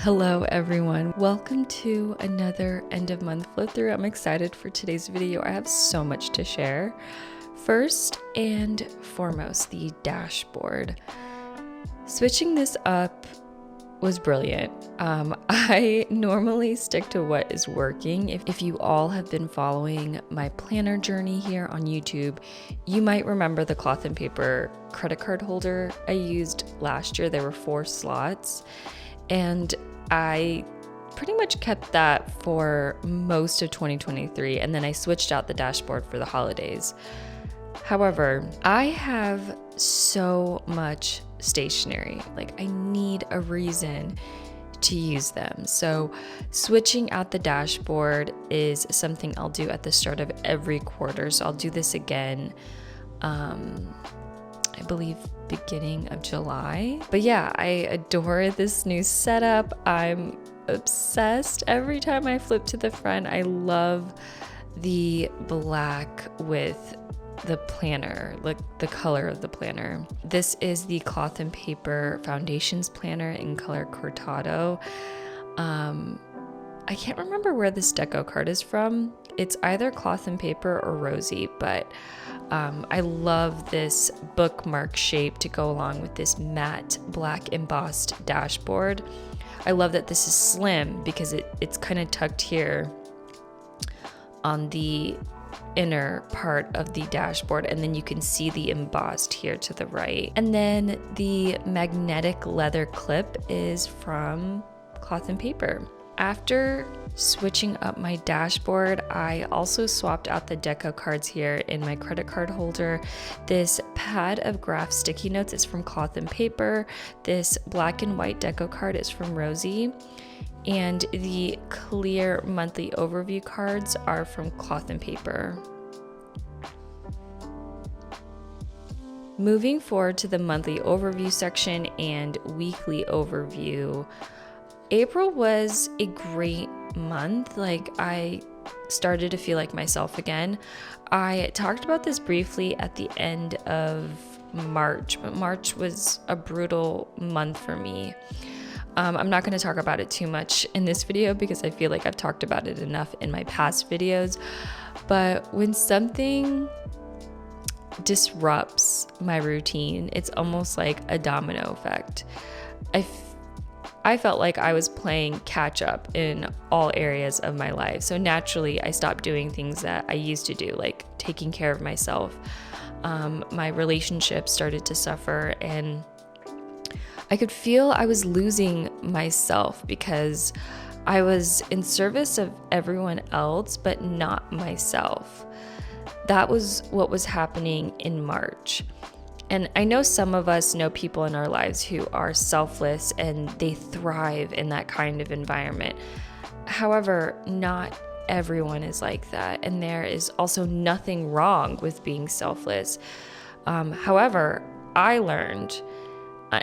Hello everyone, welcome to another end of month flip through. I'm excited for today's video. I have so much to share. First and foremost, the dashboard. Switching this up was brilliant. I normally stick to what is working. If you all have been following my planner journey here on YouTube, you might remember the cloth and paper credit card holder I used last year. There were 4 slots. And I pretty much kept that for most of 2023, and then I switched out the dashboard for the holidays. However, I have so much stationery, like I need a reason to use them. So switching out the dashboard is something I'll do at the start of every quarter. So I'll do this again, I believe beginning of July. But yeah, I adore this new setup. I'm obsessed. Every time I flip to the front, I love the black with the planner, like the color of the planner. This is the Cloth and Paper Foundations planner in color Cortado. I can't remember where this deco card is from. It's either Cloth and Paper or Rosie, but I love this bookmark shape to go along with this matte black embossed dashboard. I love that this is slim because it's kind of tucked here on the inner part of the dashboard, and then you can see the embossed here to the right. And then the magnetic leather clip is from Cloth and Paper. After switching up my dashboard, I also swapped out the deco cards here in my credit card holder. This pad of graph sticky notes is from Cloth and Paper. This black and white deco card is from Rosie. And the clear monthly overview cards are from Cloth and Paper. Moving forward to the monthly overview section and weekly overview, April was a great month. Like, I started to feel like myself again. I talked about this briefly at the end of March, but March was a brutal month for me. I'm not going to talk about it too much in this video because I feel like I've talked about it enough in my past videos. But when something disrupts my routine, it's almost like a domino effect. I felt like I was playing catch up in all areas of my life. So naturally, I stopped doing things that I used to do, like taking care of myself. My relationship started to suffer, and I could feel I was losing myself because I was in service of everyone else, but not myself. That was what was happening in March. And I know some of us know people in our lives who are selfless and they thrive in that kind of environment. However, not everyone is like that. And there is also nothing wrong with being selfless. However, I learned,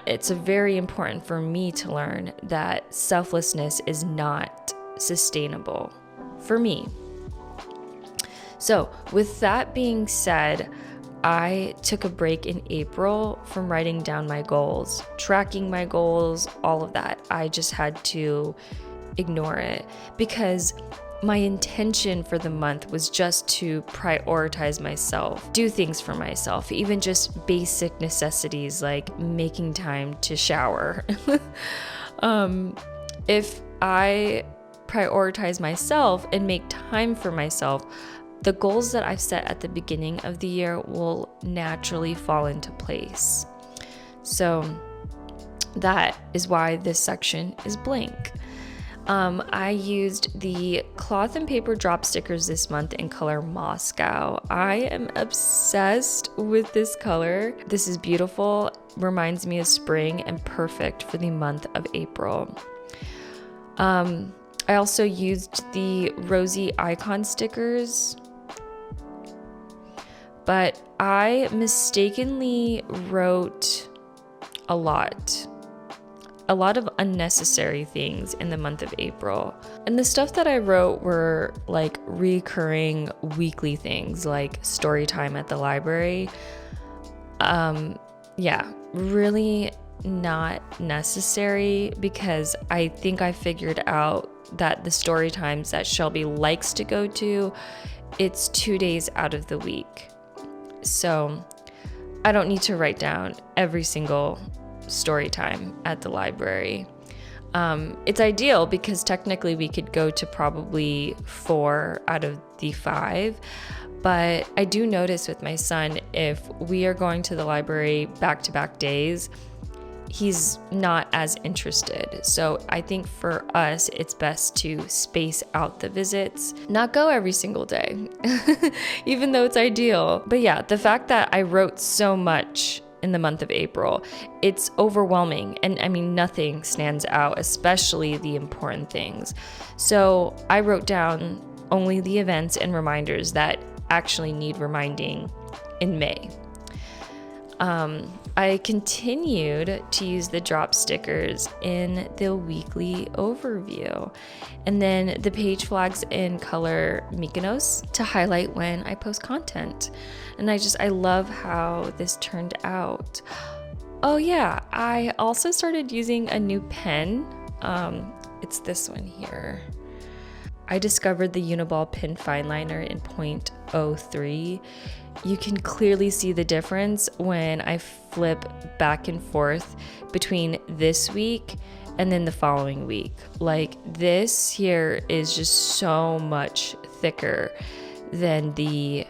it's very important for me to learn that selflessness is not sustainable for me. So with that being said, I took a break in April from writing down my goals, tracking my goals, all of that. I just had to ignore it because my intention for the month was just to prioritize myself, do things for myself, even just basic necessities like making time to shower. If I prioritize myself and make time for myself, the goals that I've set at the beginning of the year will naturally fall into place. So that is why this section is blank. I used the Cloth and Paper drop stickers this month in color Moscow. I am obsessed with this color. This is beautiful, reminds me of spring, and perfect for the month of April. I also used the Rosie icon stickers, but I mistakenly wrote a lot of unnecessary things in the month of April. And the stuff that I wrote were like recurring weekly things like story time at the library. Really not necessary because I think I figured out that the story times that Shelby likes to go to, it's 2 days out of the week. So I don't need to write down every single story time at the library. It's ideal because technically we could go to probably 4 out of the 5. But I do notice with my son, if we are going to the library back-to-back days, he's not as interested. So I think for us, it's best to space out the visits, not go every single day, even though it's ideal. But yeah, the fact that I wrote so much in the month of April, it's overwhelming. And I mean, nothing stands out, especially the important things. So I wrote down only the events and reminders that actually need reminding in May. I continued to use the drop stickers in the weekly overview, and then the page flags in color Mykonos to highlight when I post content. And I love how this turned out. Oh yeah, I also started using a new pen. It's this one here. I discovered the Uniball pen fine liner in 0.03. You can clearly see the difference when I flip back and forth between this week and then the following week. Like, this here is just so much thicker than the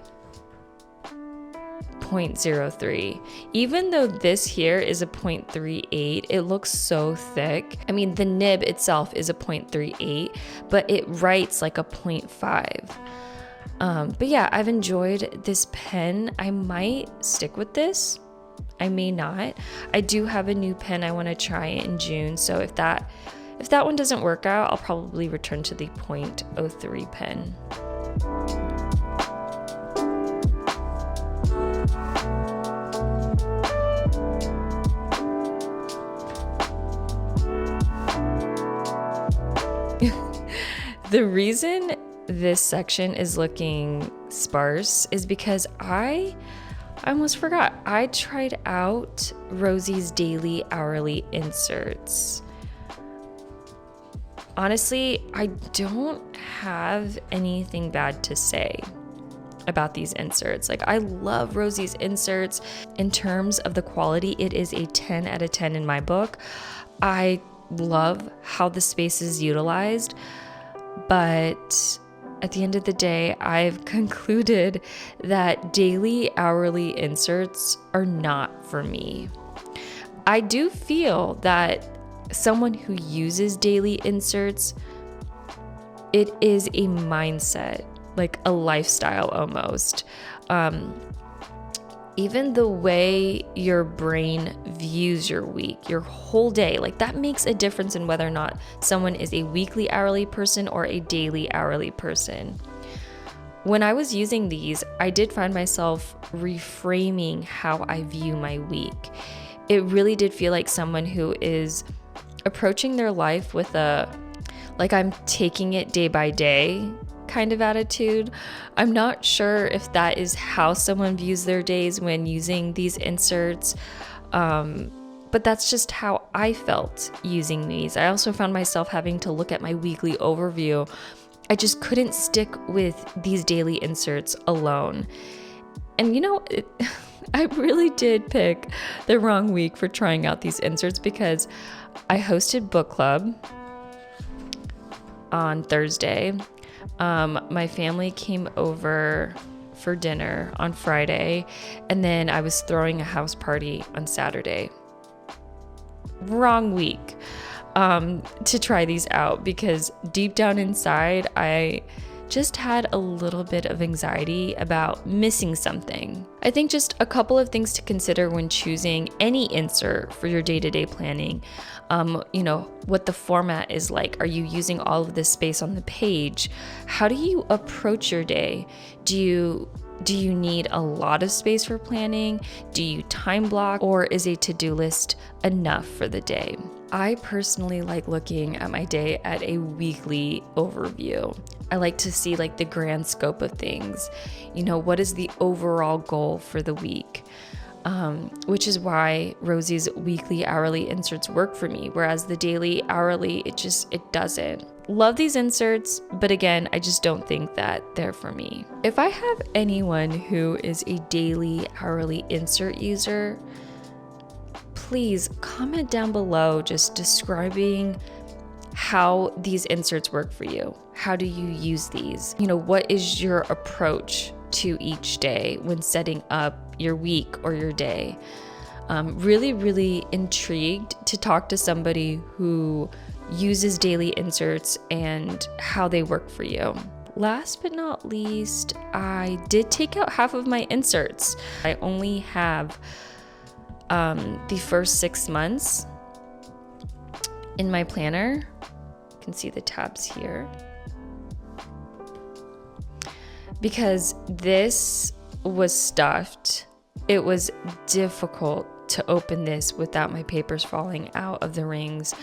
0.03. Even though this here is a 0.38, it looks so thick. I mean, the nib itself is a 0.38, but it writes like a 0.5. But yeah, I've enjoyed this pen. I might stick with this. I may not. I do have a new pen I want to try in June. So if that one doesn't work out, I'll probably return to the 0.03 pen. The reason this section is looking sparse is because I almost forgot. I tried out Rosie's daily hourly inserts. Honestly, I don't have anything bad to say about these inserts. Like, I love Rosie's inserts. In terms of the quality, it is a 10 out of 10 in my book. I love how the space is utilized, but at the end of the day, I've concluded that daily hourly inserts are not for me. I do feel that someone who uses daily inserts, it is a mindset, like a lifestyle almost. Even the way your brain views your week, your whole day, like that makes a difference in whether or not someone is a weekly hourly person or a daily hourly person. When I was using these, I did find myself reframing how I view my week. It really did feel like someone who is approaching their life with like I'm taking it day by day kind of attitude. I'm not sure if that is how someone views their days when using these inserts, but that's just how I felt using these. I also found myself having to look at my weekly overview. I just couldn't stick with these daily inserts alone. And I really did pick the wrong week for trying out these inserts because I hosted book club on Thursday. My family came over for dinner on Friday, and then I was throwing a house party on Saturday. Wrong week to try these out because deep down inside, I just had a little bit of anxiety about missing something. I think just a couple of things to consider when choosing any insert for your day-to-day planning. What the format is like. Are you using all of this space on the page? How do you approach your day? Do you need a lot of space for planning? Do you time block, or is a to-do list enough for the day? I personally like looking at my day at a weekly overview. I like to see like the grand scope of things. What is the overall goal for the week? which is why Rosie's weekly hourly inserts work for me, whereas the daily hourly, it doesn't. Love these inserts, but again, I just don't think that they're for me. If I have anyone who is a daily hourly insert user, please comment down below just describing how these inserts work for you. How do you use these? What is your approach to each day when setting up your week or your day? Really, really intrigued to talk to somebody who uses daily inserts and how they work for you. Last but not least, I did take out half of my inserts. I only have the first 6 months in my planner. You can see the tabs here. Because this was stuffed, it was difficult to open this without my papers falling out of the rings.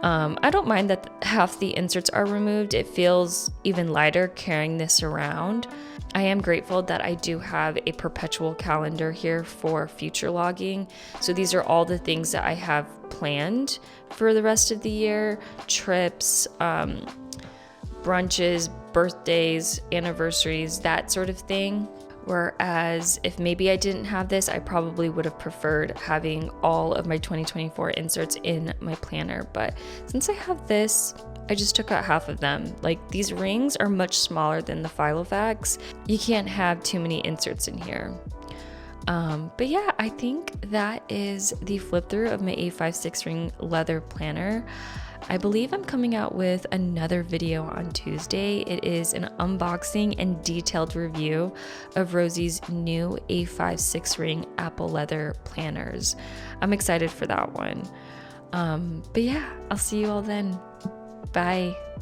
I don't mind that half the inserts are removed. It feels even lighter carrying this around. I am grateful that I do have a perpetual calendar here for future logging. So these are all the things that I have planned for the rest of the year: trips, brunches, birthdays, anniversaries, that sort of thing. Whereas if maybe I didn't have this, I probably would have preferred having all of my 2024 inserts in my planner. But since I have this, I just took out half of them. Like, these rings are much smaller than the Filofax. You can't have too many inserts in here. But yeah, I think that is the flip through of my A56 ring leather planner. I believe I'm coming out with another video on Tuesday. It is an unboxing and detailed review of Rosie's new A56 ring apple leather planners. I'm excited for that one. But yeah, I'll see you all then. Bye.